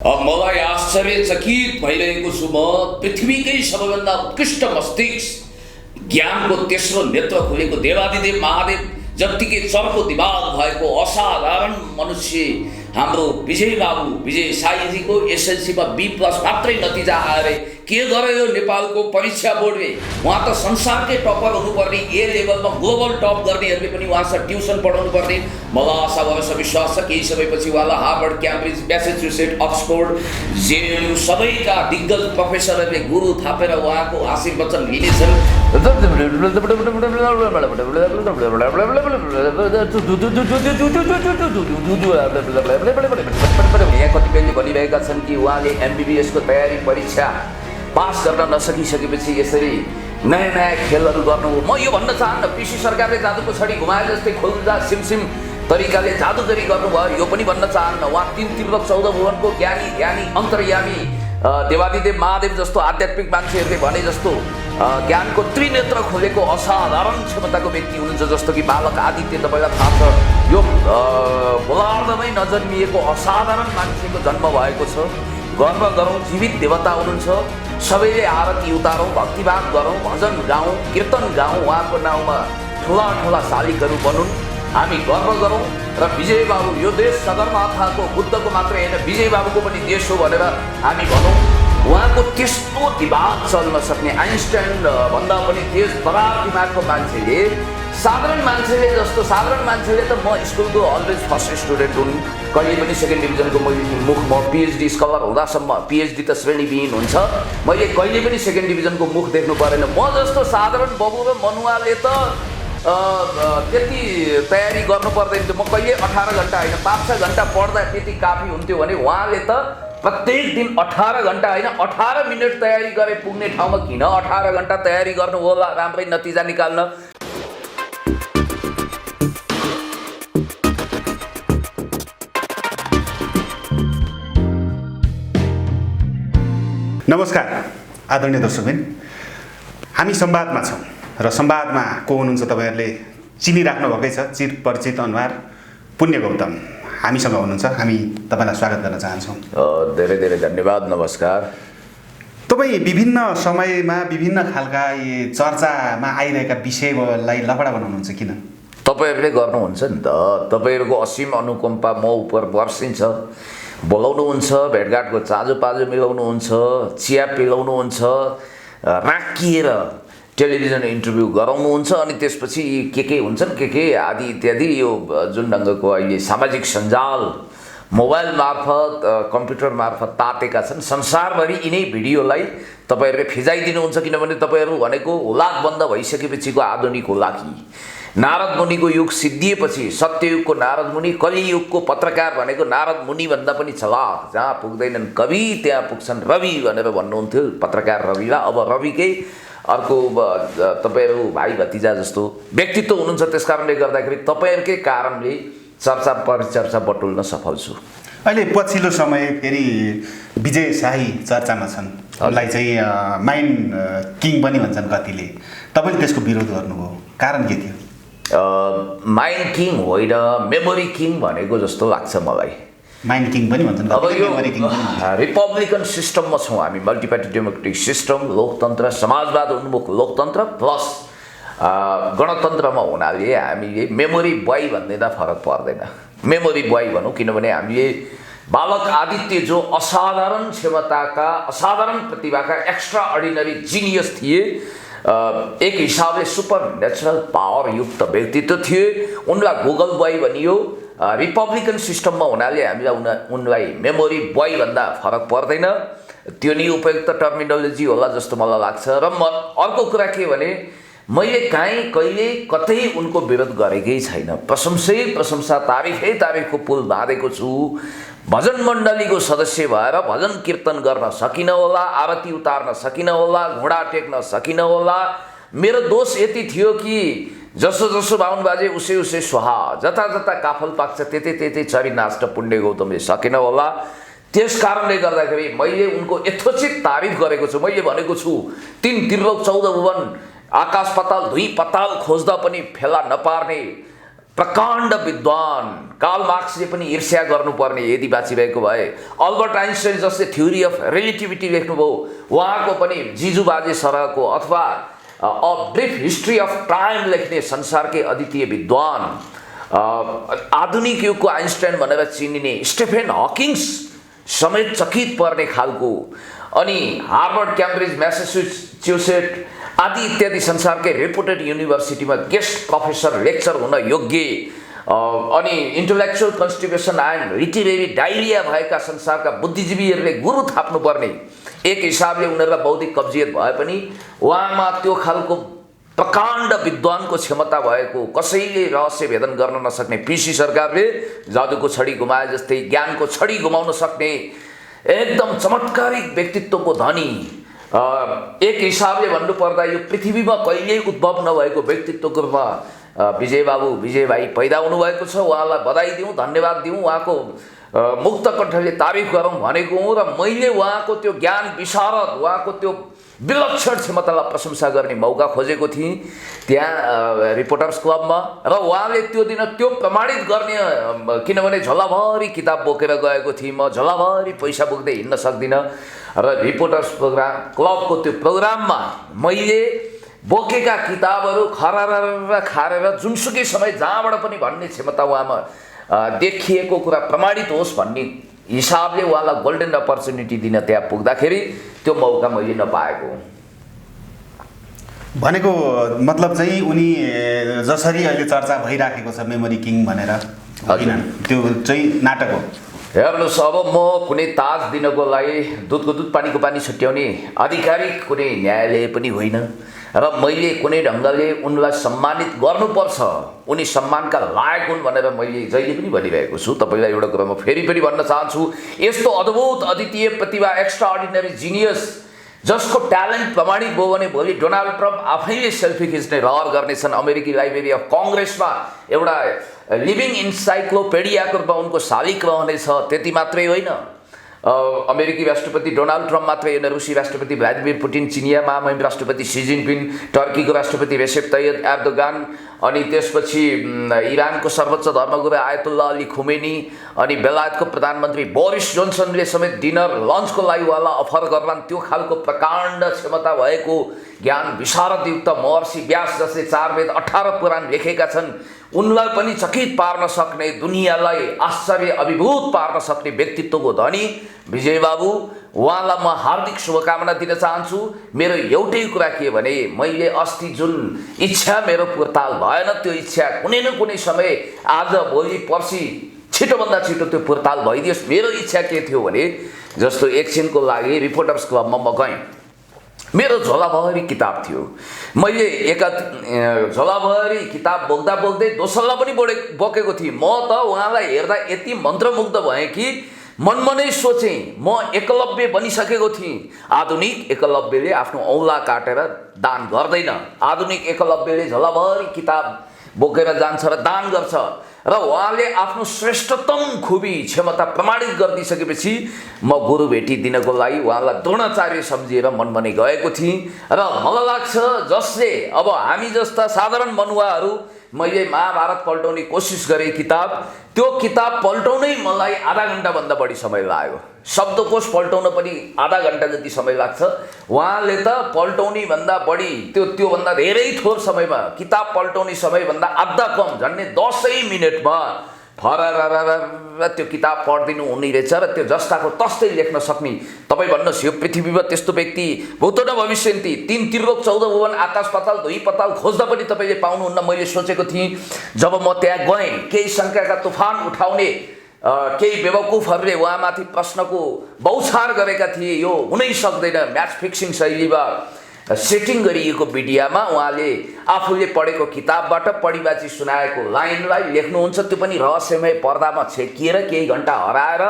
अब मलाई आश्चर्यचकित भइरहेको छु म पृथ्वीकै सबैभन्दा उत्कृष्ट मस्तिष्क ज्ञानको तेस्रो नेत्र खुलेको देवादिदेव महादेव जत्तिकै चर्को दिमाग भएको असाधारण मनुष्य हाम्रो विजय बाबु विजय साईजीको एसएलसीमा B+ मात्रै नतिजा आएर के गर्यो नेपालको परीक्षा बोर्डले। उहाँ त संसारकै टपर हुनुपर्ने, ए लेभलमा ग्लोबल टप गर्नेहरूले पनि उहाँसँग ट्युसन पढाउनु पर्ने। मलाई आशा भरोसा विश्वास छ केही समयपछि उहाँलाई हार्वर्ड, क्याम्ब्रिज, म्यासेच्युसेट, अक्सफोर्ड, जेएनयू सबैका दिग्गज प्रोफेसरहरूले गुरु थापेर उहाँको आशीर्वचन लिनेछन्। यहाँ कतिपयले भनिरहेका छन् कि उहाँले MBBS को तयारी परीक्षा पास गर्न नसकिसकेपछि यसरी नयाँ नयाँ खेलहरू गर्नु हो। म यो भन्न चाहन्न पिसी सरकारले जादुको छडी घुमाए जस्तै खोल्दा सिमसिम तरिकाले जादुगरी गर्नुभयो यो पनि भन्न चाहन्न। उहाँ 3 तिर्वक 14 भुवनको ज्ञानी ज्ञानी अन्तर्यामी देवादिदेव महादेव जस्तो आध्यात्मिक मान्छेहरूले भने जस्तो ज्ञानको त्रिनेत्र खोलेको असाधारण क्षमताको व्यक्ति हुनुहुन्छ। जस्तो कि बालक आदित्य तपाईँलाई थाहा छ यो गोलार्धमै नजन्मिएको असाधारण मान्छेको जन्म भएको छ। गर्व गरौँ, जीवित देवता हुनुहुन्छ। सबैले आरती उतारौँ, भक्तिभाव गरौँ, भजन गाउँ, कीर्तन गाउँ, उहाँको नाउँमा ठुला ठुला शालिगहरू बनुन्। हामी गर्व गरौँ र विजय बाबु यो देश सगरमाथाको बुद्धको मात्रै होइन विजय बाबुको पनि देश हो भनेर हामी भनौँ। उहाँको त्यस्तो दिमाग चल्न सक्ने आइन्स्टाइन भन्दा पनि तेज बराबर दिमागको मान्छेले साधारण मान्छेले त म स्कुलको अलवेज फर्स्ट स्टुडेन्ट हुन्, कहिले पनि सेकेन्ड डिभिजनको मुख म PhD स्कलर हुँदासम्म PhD त श्रेणीविहीन हुन्छ, मैले कहिले पनि सेकेन्ड डिभिजनको मुख देख्नु परेन। म जस्तो साधारण बबु र मनुवाले त त्यति तयारी गर्नु पर्दैन थियो। म कहिले 18 घन्टा होइन 5-6 घन्टा पढ्दा त्यति काफी हुन्थ्यो भने उहाँले त प्रत्येक दिन 18 घन्टा होइन 18 मिनट तयारी गरे पुग्ने ठाउँमा किन 18 घन्टा तयारी गर्नु होला राम्रै नतिजा निकाल्न। नमस्कार आदरणीय दर्शकबिन, हामी संवादमा छौँ र संवादमा को हुनुहुन्छ तपाईँहरूले चिनिराख्नु भएकै छ। चिर परिचित अनुहार पुण्य गौतम हामीसँग हुनुहुन्छ। हामी तपाईँलाई स्वागत गर्न चाहन्छौँ। धेरै धेरै धन्यवाद। नमस्कार। तपाईँ विभिन्न समयमा विभिन्न खालका चर्चामा आइरहेका विषयलाई लफडा बनाउनुहुन्छ किन? तपाईँहरूले गर्नुहुन्छ नि त। तपाईँहरूको असीम अनुकम्पा म उप वर्षिन्छ। बोलाउनुहुन्छ, भेटघाटको चाँजो पाजो मिलाउनुहुन्छ, चिया पिलाउनुहुन्छ, राखिएर टेलिभिजन इन्टरभ्यू गराउनुहुन्छ अनि त्यसपछि के हुन्छन् के आदि इत्यादि यो जुन ढङ्गको अहिले सामाजिक सञ्जाल मोबाइल मार्फत कम्प्युटर मार्फत तातेका छन् संसारभरि यिनै भिडियोलाई तपाईँहरूले फिजाइदिनुहुन्छ। किनभने तपाईँहरू भनेको हुलाकबन्द भइसकेपछिको आधुनिक हुलाकी। नारद मुनिको युग सिद्धिएपछि सत्ययुगको नारद मुनि, कलियुगको पत्रकार भनेको नारद मुनि भन्दा पनि चलाक। जहाँ पुग्दैनन् कवि त्यहाँ पुग्छन् रवि भनेर भन्नुहुन्थ्यो पत्रकार रविलाई। अब रविकै अर्को तपाईँहरू भाइ भतिजा जस्तो व्यक्तित्व हुनुहुन्छ। त्यस कारणले गर्दाखेरि तपाईँहरूकै कारणले चर्चा परिचर्चा बटुल्न सफल छु। अहिले पछिल्लो समय फेरि विजय शाही चर्चामा छन्। उनलाई चाहिँ माइन्ड किङ पनि भन्छन् कतिले। तपाईँले त्यसको विरोध गर्नुभयो, कारण के थियो? माइन्ड किङ होइन, मेमोरी किङ भनेको जस्तो लाग्छ मलाई। माइन्ड किङ पनि भन्छन्। अब यो रिपब्लिकन सिस्टममा छौँ हामी, मल्टिपार्टी डेमोक्रेटिक सिस्टम, लोकतन्त्र, समाजवाद उन्मुख लोकतन्त्र प्लस गणतन्त्रमा हुनाले हामीले मेमोरी बोय भन्दा फरक पर्दैन। मेमोरी बोय भनौँ किनभने हामीले बालक आदित्य जो असाधारण क्षमताका, असाधारण प्रतिभाका, एक्स्ट्रा अर्डिनरी जिनियस थिए, एक हिसाबले सुपर नेचुरल पावर युक्त व्यक्तित्व थिए, उनलाई गुगल बोय भनियो। रिपब्लिकन सिस्टममा हुनाले हामीलाई उनलाई मेमोरी बोय भन्दा फरक पर्दैन। त्यो नि उपयुक्त टर्मिनोलोजी होला जस्तो मलाई लाग्छ। र अर्को कुरा के भने मैले काहीँ कहिले कतै उनको विरोध गरेकै छैन। प्रशंसा तारिफको पुल बाँधेको छु। भजन मण्डलीको सदस्य भएर भजन कीर्तन गर्न सकिन होला, आरती उतार्न सकिन होला, घोडा टेक्न सकिन होला। मेरो दोष यति थियो कि जसो जसो बाहुन बाजे उसै सुहा, जता जता काफल पाक्छ त्यतै चरी नाच्न पुण्य गौतमले सकेन होला। त्यस कारणले गर्दाखेरि मैले उनको यथोचित तारिफ गरेको छु। मैले भनेको छु 3 तिर्लोक 14 भुवन आकाश पाताल 2 पाताल खोज्दा पनि फेला नपार्ने प्रकाण्ड विद्वान कार्ल मार्क्सले पनि ईर्ष्या गर्नुपर्ने यदि बाँचिरहेको भए, अल्बर्ट आइन्स्टाइन जसले थ्योरी अफ रिलेटिभिटी लेख्नुभयो उहाँको पनि जिजु बाजे सरहको अथवा a brief history of time लेख्ने संसारकै अद्वितीय विद्वान, आधुनिक युगको आइन्स्टाइन भनेर चिनिने स्टेफेन हकिङ्स समेत चकित पर्ने खालको, अनि हार्वर्ड, क्याम्ब्रिज, म्यासाचुसेट आदि इत्यादि संसारकै रेपुटेड युनिभर्सिटीमा गेस्ट प्रोफेसर लेक्चर हुन योग्य, अनि intellectual constipation and literary diarrhoea भएका संसारका बुद्धिजीवीहरूले गुरु थाप्नुपर्ने, एक हिसाबले उनीहरूलाई बौद्धिक कब्जियत भए पनि उहाँमा त्यो खालको प्रकाण्ड विद्वानको क्षमता भएको, कसैले रहस्य भेदन गर्न नसक्ने पीसी सरकारले जादुको छडी घुमाए जस्तै ज्ञानको छडी घुमाउन सक्ने एकदम चमत्कारिक व्यक्तित्वको धनी, एक हिसाबले भन्नुपर्दा यो पृथ्वीमा कहिल्यै उद्भव नभएको व्यक्तित्वको रूपमा विजय बाबु, विजय भाइ पैदा हुनुभएको छ। उहाँलाई बधाई दिउँ, धन्यवाद दिउँ, उहाँको मुक्त कण्ठले तारिफ गरौँ भनेको हुँ र मैले उहाँको त्यो ज्ञान विशारद, उहाँको त्यो विलक्षण क्षमतालाई प्रशंसा गर्ने मौका खोजेको थिएँ त्यहाँ रिपोर्टर्स क्लबमा, र उहाँले त्यो दिन त्यो प्रमाणित गर्ने, किनभने झोलाभरि किताब बोकेर गएको थिएँ, म झोलाभरि पैसा बोक्दै हिँड्न सक्दिनँ, र रिपोर्टर्स क्लबको त्यो प्रोग्राममा मैले बोकेका किताबहरू खरार खारेर जुनसुकै समय जहाँबाट पनि भन्ने क्षमता उहाँमा देखिएको कुरा प्रमाणित होस् भन्ने हिसाबले उहाँलाई गोल्डन अपर्च्युनिटी दिन त्यहाँ पुग्दाखेरि त्यो मौका मैले नपाएको। भनेको मतलब चाहिँ उनी जसरी अहिले चर्चा भइराखेको छ मेमोरी किङ भनेर, त्यो चाहिँ नाटक हो। हेर्नुहोस्, अब म कुनै ताज दिनको लागि दुधको दुध पानीको पानी छुट्याउने आधिकारिक कुनै न्यायालय पनि होइन, र मैले कुनै ढङ्गले उनलाई सम्मानित गर्नुपर्छ, उनी सम्मानका लायक हुन् भनेर मैले जहिले पनि भनिरहेको छु। तपाईँलाई एउटा कुरा म फेरि पनि भन्न चाहन्छु, यस्तो अद्भुत अद्वितीय प्रतिभा, एक्स्ट्रा अर्डिनरी जिनियस जसको ट्यालेन्ट प्रमाणित भयो भने भोलि डोनाल्ड ट्रम्प आफैले सेल्फी खिच्ने रहर गर्नेछन्। अमेरिकी लाइब्रेरी अफ कङ्ग्रेसमा एउटा लिभिङ इन्साइक्लोपेडियाको रूपमा उनको शालिक रहनेछ। त्यति मात्रै होइन, अमेरिकी राष्ट्रपति डोनाल्ड ट्रम्प मात्रै होइन, रुसी राष्ट्रपति भ्लादिमिर पुटिन, चिनिया महामहिम राष्ट्रपति सी जिनपिङ, टर्कीको राष्ट्रपति रेसेप तय्यब एर्दोगान, अनि त्यसपछि इरानको सर्वोच्च धर्मगुरु आयतुल्लाह अली खुमेनी, अनि बेलायतको प्रधानमन्त्री बोरिस जोन्सनले समेत डिनर लन्चको लागि उहाँलाई अफर गर्लान्। त्यो खालको प्रकाण्ड क्षमता भएको ज्ञान विशारदयुक्त महर्षि व्यास जसले 4 वेद 18 पुराण लेखेका छन्, उनलाई पनि चकित पार्न सक्ने, दुनियाँलाई आश्चर्य अभिभूत पार्न सक्ने व्यक्तित्वको धनी विजय बाबु, उहाँलाई म हार्दिक शुभकामना दिन चाहन्छु। मेरो एउटै कुरा के भने, मैले अस्ति जुन इच्छा मेरो पुर्ताल भएन, त्यो इच्छा कुनै न कुनै समय आज भोलि पर्सि छिटोभन्दा छिटो त्यो पुर्ताल भइदियोस्। मेरो इच्छा के थियो भने, जस्तो एकछिनको लागि रिपोर्टर्स क्लबमा म गएँ, मेरो झोलाभरि किताब थियो, मैले झोलाभरि किताब बोक्दा बोक्दै दोस्रोलाई पनि बोकेको थिएँ। म त उहाँलाई हेर्दा यति मन्त्रमुग्ध भएँ कि मनमा नै सोचेँ म एकलव्य बनिसकेको थिएँ। आधुनिक एकलव्यले आफ्नो औँला काटेर दान गर्दैन, आधुनिक एकलव्यले झोलाभरि किताब बोकेर जान्छ र दान गर्छ, र उहाँले आफ्नो श्रेष्ठतम खुबी क्षमता प्रमाणित गरिदिइसकेपछि म गुरु भेटिदिनको लागि उहाँलाई द्रोणाचार्य सम्झिएर मनमा नै गएको थिएँ। र मलाई लाग्छ जसले अब हामी जस्ता साधारण मनुवाहरू, मैले महाभारत पल्टाउने कोसिस गरेँ किताब, त्यो किताब पल्टाउनै मलाई आधा घन्टाभन्दा बढी समय लाग्यो। शब्दकोश पल्टाउन पनि आधा घन्टा जति समय लाग्छ, उहाँले त पल्टाउने भन्दा बढी त्योभन्दा धेरै थोर समयमा, किताब पल्टाउने समयभन्दा आधा कम, झन्डै 10 मिनटमा फरार त्यो किताब पढिदिनु हुने रहेछ, र त्यो जस्ताको तस्तै लेख्न सक्ने। तपाईँ भन्नुहोस्, यो पृथ्वीमा त्यस्तो व्यक्ति भूत न भविष्यन्ति, 3 त्रिलोक 14 भुवन आकाश पाताल धुई पाताल खोज्दा पनि तपाईँले पाउनुहुन्न। मैले सोचेको थिएँ जब म त्यहाँ गएँ, केही शङ्काका तुफान उठाउने केही बेवकुफहरूले उहाँमाथि प्रश्नको बौछार गरेका थिए, यो हुनै सक्दैन, म्याच फिक्सिङ शैलीमा सेटिङ गरिएको मिडियामा उहाँले आफूले पढेको किताबबाट पढिबाजी सुनाएको लाइनलाई लेख्नुहुन्छ, त्यो पनि रहस्यमय पर्दामा छेकिएर केही घन्टा हराएर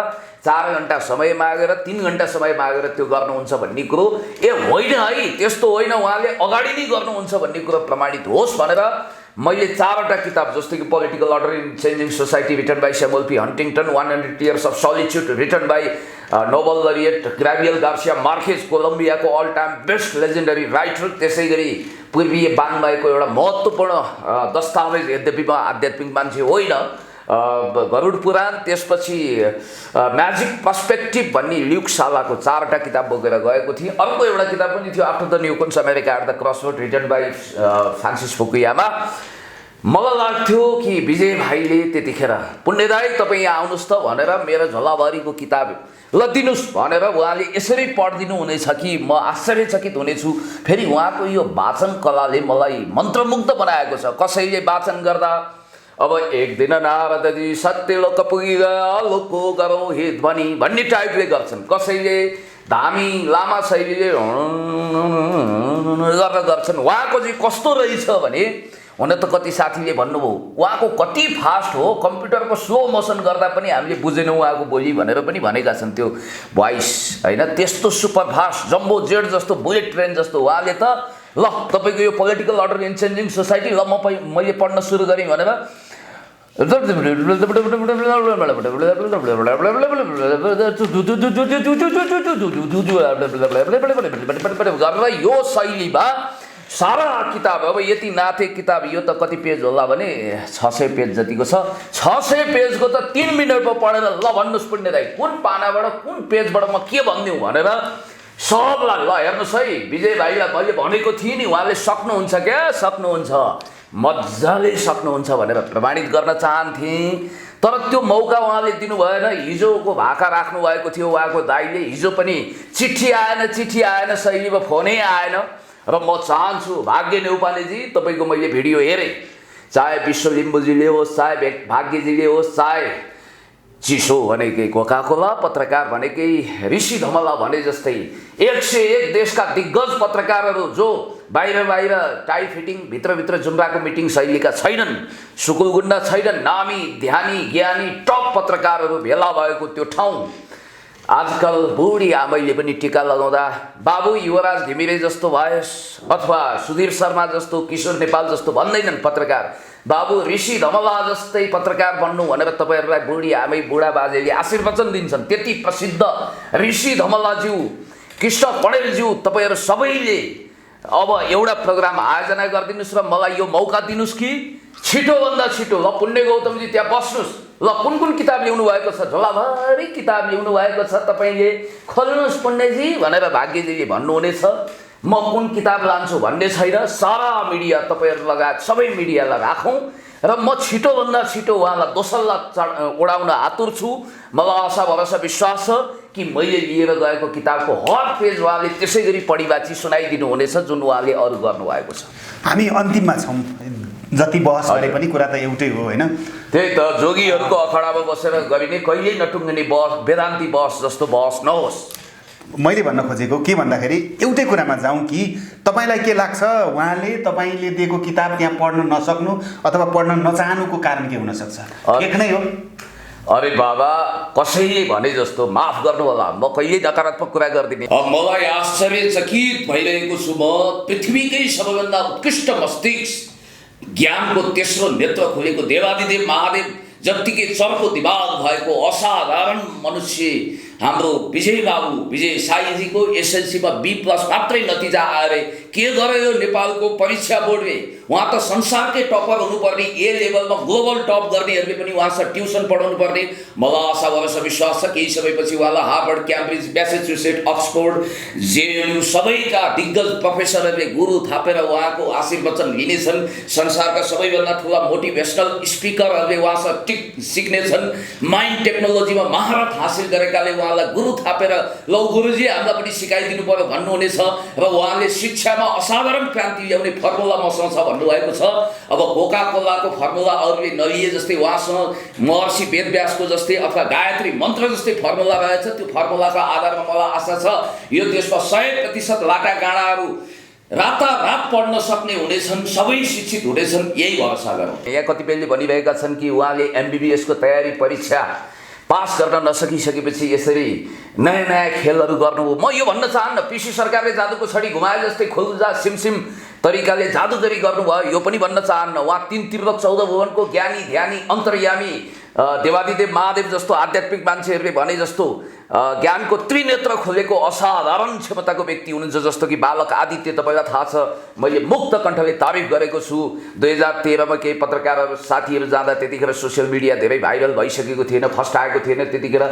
4 घन्टा समय मागेर 3 घन्टा समय मागेर त्यो गर्नुहुन्छ भन्ने कुरो होइन है, त्यस्तो होइन, उहाँले अगाडि नै गर्नुहुन्छ भन्ने कुरो प्रमाणित होस् भनेर मैले 4वटा किताब, जस्तो कि political order in changing society written by Samuel P Huntington, 100 Years of Solitude written by Nobel laureate Gabriel Garcia Marquez कोलम्बियाको all time best legendary writer, त्यसै गरी पूर्वीय बाङ्लाको एउटा महत्त्वपूर्ण दस्तावेज, यद्यपि म आध्यात्मिक मान्छे होइन, गरुड पुराण, त्यसपछि म्याजिक पर्सपेक्टिभ भन्ने ल्युक सालाको 4वटा किताब बोकेर गएको थिएँ। अर्को एउटा किताब पनि थियो, after the neocons America at the crossroad, written by Francis Fukuyama. मलाई लाग्थ्यो कि विजय भाइले त्यतिखेर पुण्यदायी तपाईँ यहाँ आउनुहोस् त भनेर मेरो झोलाभरिको किताब ल दिनुहोस् भनेर उहाँले यसरी पढिदिनु हुनेछ कि म आश्चर्यचकित हुनेछु। फेरि उहाँको यो वाचन कलाले मलाई मन्त्रमुग्ध बनाएको छ। कसैले वाचन गर्दा अब एक दिन नारदजी सत्यलोक पुगिगया लोकको गरौँ हे ध्वनि भन्ने टाइपले गर्छन्, कसैले धामी लामा शैलीले गरेर गर्छन्। उहाँको चाहिँ कस्तो रहेछ भने, हुन त कति साथीले भन्नुभयो उहाँको कति फास्ट हो, कम्प्युटरको स्लो मोसन गर्दा पनि हामीले बुझेनौँ उहाँको बोली भनेर पनि भनेका छन्। त्यो भोइस होइन त्यस्तो सुपर फास्ट जम्बो जेट जस्तो बुलेट ट्रेन जस्तो उहाँले त। ल तपाईँको यो political order in changing society, ल मैले पढ्न सुरु गरेँ भनेर गरेर यो शैलीमा सारा किताब, अब यति नाथे किताब, यो त कति पेज होला भने 600 पेज जतिको छ। 600 पेजको त 3 मिनटमा पढेर ल भन्नुहोस् पुण्य दाइ कुन पानाबाट कुन पेजबाट म के भनिदिउँ भनेर सबलाई ल हेर्नुहोस् है, विजय भाइलाई मैले भनेको थिएँ नि, उहाँले सक्नुहुन्छ क्या, सक्नुहुन्छ, मजाले सक्नुहुन्छ भनेर प्रमाणित गर्न चाहन्थेँ। तर त्यो मौका उहाँले दिनु भएन। हिजोको भाका राख्नु भएको थियो उहाँको दाइले, हिजो पनि चिठी आएन शैलीमा फोनै आएन। र म चाहन्छु भाग्य नेउपानेजी, तपाईँको मैले भिडियो हेरेँ, चाहे विश्व लिम्बूजीले होस्, चाहे भाग्यजीले होस्, चाहे चिसो भनेकै कोकाकोला पत्रकार भनेकै ऋषि धमला भने जस्तै 101 देशका दिग्गज पत्रकारहरू जो बाहिर टाई फिटिङ भित्रभित्र जुम्राको मिटिङ शैलीका छैनन्, सुकुलगुन्डा छैनन्, नामी ध्यानी ज्ञानी टप पत्रकारहरू भेला भएको त्यो ठाउँ। आजकल बुढी आमैले पनि टिका लगाउँदा बाबु युवराज घिमिरे जस्तो भएस् अथवा सुधीर शर्मा जस्तो, किशोर नेपाल जस्तो भन्दैनन् पत्रकार, बाबु ऋषि धमला जस्तै पत्रकार बन्नु भनेर तपाईँहरूलाई बुढी आमै बुढा बाजेले आशीर्वचन दिन्छन्। त्यति प्रसिद्ध ऋषि धमलाज्यू, कृष्ण पणेलज्यू, तपाईँहरू सबैले अब एउटा प्रोग्राम आयोजना गरिदिनुहोस् र मलाई यो मौका दिनुहोस् कि छिटोभन्दा छिटो। ल पुण्य गौतमजी त्यहाँ बस्नुहोस्, ल कुन किताब ल्याउनु भएको छ, झोलाभरि किताब ल्याउनु भएको छ, तपाईँले खोल्नुहोस् पुण्यजी भनेर भाग्यजीले भन्नुहुनेछ। म कुन किताब लान्छु भन्ने छैन, सारा मिडिया तपाईँहरू लगायत सबै मिडियालाई राखौँ र म छिटोभन्दा छिटो उहाँलाई दोसल्ला उडाउन आतुर छु। मलाई आशा भरोसा विश्वास छ कि मैले लिएर गएको किताबको हर पेज उहाँले त्यसै गरी पढिबाची सुनाइदिनु हुनेछ जुन उहाँले अरू गर्नुभएको छ। हामी अन्तिममा छौँ, जति बहस गरे पनि कुरा त एउटै हो होइन। त्यही त, जोगीहरूको अखडामा बसेर गरिने कहिल्यै नटुङ्गिने बहस, वेदान्ती बहस जस्तो बहस नहोस्। मैले भन्न खोजेको के भन्दाखेरि एउटै कुरामा जाउँ कि तपाईँलाई के लाग्छ उहाँले तपाईँले दिएको किताब त्यहाँ पढ्न नसक्नु अथवा पढ्न नचाहनुको कारण के हुनसक्छ? एक नै हो। अरे बाबा, कसैले भने जस्तो माफ गर्नु होला, म कहिल्यै नकारात्मक कुरा गर्दिनँ। अब मलाई आश्चर्यचकित भइरहेको छु, म पृथ्वीकै सबैभन्दा उत्कृष्ट मस्तिष्क ज्ञानको तेस्रो नेत्र खुलेको देवादिदेव महादेव जत्तिकै चर्को दिमाग भएको असाधारण मनुष्य हाम्रो विजय बाबु विजय साईजीको एसएलसीमा B+ मात्रै नतिजा आएर के गर्यो नेपालको परीक्षा बोर्डले? उहाँ त संसारकै टपर हुनुपर्ने, ए लेभलमा ग्लोबल टप गर्नेहरूले पनि उहाँसँग ट्युसन पढाउनु पर्ने। मलाई आशा भरोसा विश्वास छ केही समयपछि उहाँलाई हार्वर्ड, क्याम्ब्रिज, म्यासेचुसेट, अक्सफोर्ड, JNU सबैका दिग्गज प्रोफेसरहरूले गुरु थापेर उहाँको आशीर्वचन लिनेछन्। संसारका सबैभन्दा ठुला मोटिभेसनल स्पिकरहरूले उहाँसँग सिक्नेछन्। माइन्ड टेक्नोलोजीमा महारत हासिल गरेकाले उहाँलाई गुरु थापेर लौ गुरुजी हामीलाई पनि सिकाइदिनु पर्यो भन्नुहुनेछ र उहाँले शिक्षामा असाधारण क्रान्ति ल्याउने फर्मुला मसँग छ भन्नुभएको छ। अब कोका कोलाको फर्मुला अरूले नलिए जस्तै उहाँसँग महर्षि वेदव्यासको जस्तै अथवा गायत्री मन्त्र जस्तै फर्मुला रहेछ। त्यो फर्मुलाको आधारमा मलाई आशा छ यो देशमा 100% लाटा गाँडाहरू रातारात पढ्न सक्ने हुनेछन्, सबै शिक्षित हुनेछन्, यही भरोसा गरौँ। यहाँ कतिपयले भनिरहेका छन् कि उहाँले MBBS को तयारी परीक्षा पास गर्न नसकिसकेपछि यसरी नयाँ खेलहरू गर्नुभयो। म यो भन्न चाहन्न पिसी सरकारले जादुको छडी घुमाए जस्तै खुल्जा सिमसिम तरिकाले जादुगरी गर्नुभयो, यो पनि भन्न चाहन्न। उहाँ 3 त्रिलोक 14 भुवनको ज्ञानी ध्यानी अन्तर्यामी देवादिदेव महादेव जस्तो आध्यात्मिक मान्छेहरूले भने जस्तो ज्ञानको त्रिनेत्र खोलेको असाधारण क्षमताको व्यक्ति हुनुहुन्छ, जस्तो कि बालक आदित्य। तपाईँलाई थाहा छ, मैले मुक्त कण्ठले तारिफ गरेको छु। 2013मा केही पत्रकारहरू साथीहरू जाँदा त्यतिखेर सोसियल मिडिया धेरै भाइरल भइसकेको थिएन, फर्स्ट आएको थिएन। त्यतिखेर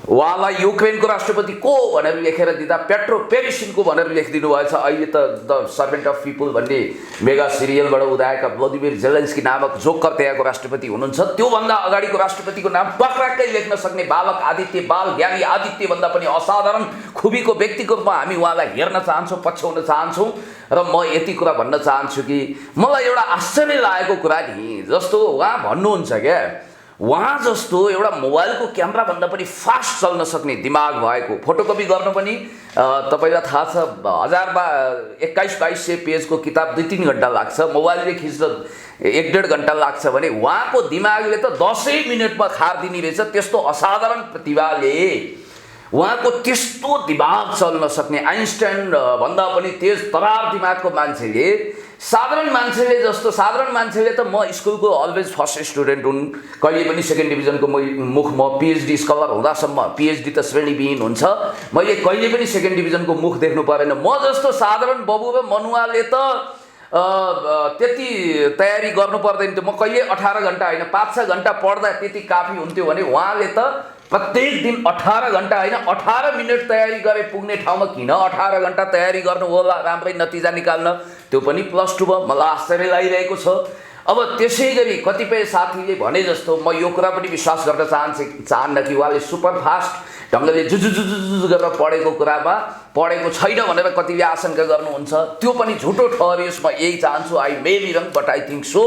उहाँलाई युक्रेनको राष्ट्रपति को भनेर लेखेर दिँदा पेट्रो पेरिसिनको भनेर लेखिदिनु भएछ। अहिले त द सर्भेन्ट अफ पिपुल भन्ने मेगा सिरियलबाट उदाएका भ्लादिमिर जेलेन्स्की नामक जोकर त्यहाँको राष्ट्रपति हुनुहुन्छ। त्योभन्दा अगाडिको राष्ट्रपतिको नाम टक्राक्कै लेख्न सक्ने बालक आदित्य, बाल ज्ञानी आदित्य भन्दा पनि असाधारण खुबीको व्यक्तिको रूपमा हामी उहाँलाई हेर्न चाहन्छौँ, पछ्याउन चाहन्छौँ। र म यति कुरा भन्न चाहन्छु कि मलाई एउटा आश्चर्य लागेको कुरा नि, जस्तो उहाँ भन्नुहुन्छ क्या, उहाँ जस्तो एउटा मोबाइलको क्यामेराभन्दा पनि फास्ट चल्न सक्ने दिमाग भएको, फोटोकपी गर्न पनि तपाईँलाई थाहा छ 2100-2200 पेजको किताब 2-3 घन्टा लाग्छ, मोबाइलले खिच्दा 1-1.5 घन्टा लाग्छ भने उहाँको दिमागले त 10 मिनटमा खारिदिने रहेछ। त्यस्तो असाधारण प्रतिभाले, उहाँको त्यस्तो दिमाग चल्न सक्ने, आइन्स्टाइन भन्दा पनि तेज तरार दिमागको मान्छेले, साधारण मान्छेले त म स्कुलको अलवेज फर्स्ट स्टुडेन्ट हुन्, कहिले पनि सेकेन्ड डिभिजनको मुख, म पिएचडी स्कलर हुँदासम्म, पिएचडी त श्रेणीविहीन हुन्छ, मैले कहिले पनि सेकेन्ड डिभिजनको मुख देख्नु परेन। म जस्तो साधारण बबु र मनुवाले त त्यति तयारी गर्नु पर्दैन थियो। म कहिले 18 घन्टा होइन 5-6 घन्टा पढ्दा त्यति काफी हुन्थ्यो भने उहाँले त प्रत्येक दिन 18 घन्टा होइन 18 मिनट तयारी गरे पुग्ने ठाउँमा किन 18 घन्टा तयारी गर्नु होला राम्रै नतिजा निकाल्न? त्यो पनि +2 भयो। मलाई आश्चर्य लागिरहेको छ। अब त्यसै गरी कतिपय साथीले भने जस्तो म यो कुरा पनि विश्वास गर्न चाहन्न कि उहाँले सुपर फास्ट ढङ्गले जुजुजुजु गरेर पढेको छैन भनेर कतिले आशंका गर्नुहुन्छ। त्यो पनि झुटो ठहरियोस्, म यही चाहन्छु। I may be wrong but I think so.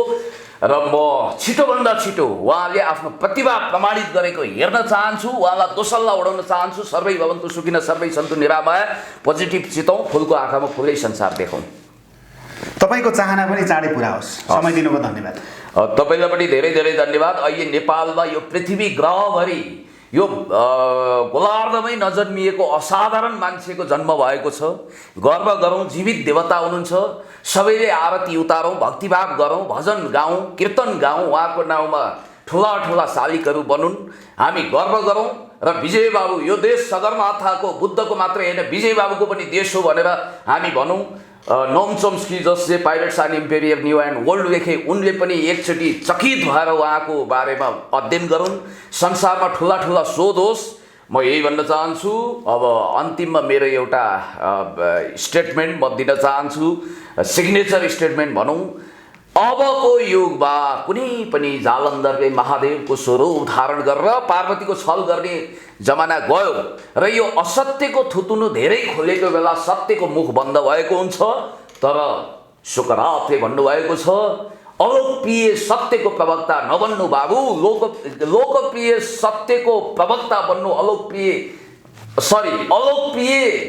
र म छिटोभन्दा छिटो उहाँले आफ्नो प्रतिभा प्रमाणित गरेको हेर्न चाहन्छु, उहाँलाई दोसल्ला उडाउन चाहन्छु। सर्वै भवन्तु सुखिनः, सर्वै सन्तु निरामया, पोजिटिभ चितौँ, फुलको आँखामा फुलै संसार देखौँ। तपाईँको चाहना पनि चाँडै पुरा होस्। समय दिनुभयो, धन्यवाद। तपाईँलाई पनि धेरै धेरै धन्यवाद। अहिले नेपालमा यो पृथ्वी ग्रहभरि यो गोलार्धमै नजन्मिएको असाधारण मान्छेको जन्म भएको छ। गर्व गरौँ, जीवित देवता हुनुहुन्छ। सबैले आरती उतारौँ, भक्तिभाव गरौँ, भजन गाउँ, कीर्तन गाउँ, उहाँको नाउँमा ठुला ठुला शालिकहरू बनुन्। हामी गर्व गरौँ र विजय बाबु, यो देश सगरमाथाको बुद्धको मात्रै होइन विजय बाबुको पनि देश हो भनेर हामी भनौँ। नोम चोम्स्की जसले pirates and emperor new and world लेखे, उनले पनि एकचोटि चकित भएर उहाँको बारेमा अध्ययन गरून्। संसारमा ठुला ठुला शोध होस्, म यही भन्न चाहन्छु। अब अन्तिममा मेरो एउटा स्टेटमेन्ट म दिन चाहन्छु, सिग्नेचर स्टेटमेन्ट भनौँ। अबको युगमा कुनै पनि जालन्धरले महादेवको स्वरूप धारण गरेर पार्वतीको छल गर्ने जमाना गयो र यो असत्यको थुतुनु धेरै खोलेको बेला सत्यको मुख बन्द भएको हुन्छ। तर सुकरातले भन्नुभएको छ, अलोकप्रिय सत्यको प्रवक्ता नबन्नु बाबु, लोकप्रिय सत्यको प्रवक्ता बन्नु, अलोकप्रिय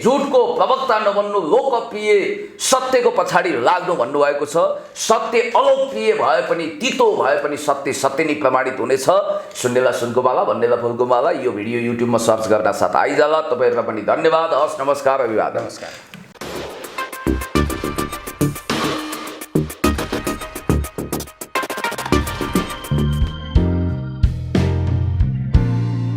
झुटको प्रवक्ता नबन्नु, लोकप्रिय सत्यको पछाडि लाग्नु भन्नुभएको छ। सत्य अलोकप्रिय भए पनि, तितो भए पनि सत्य सत्य नै प्रमाणित हुनेछ। सुन्नेला सुनको माला, भन्नेला फुलको माला। यो भिडियो युट्युबमा सर्च गर्दा साथ आइजाला। तपाईँहरूलाई पनि धन्यवाद। हस्, नमस्कार, अभिवादन। नमस्कार।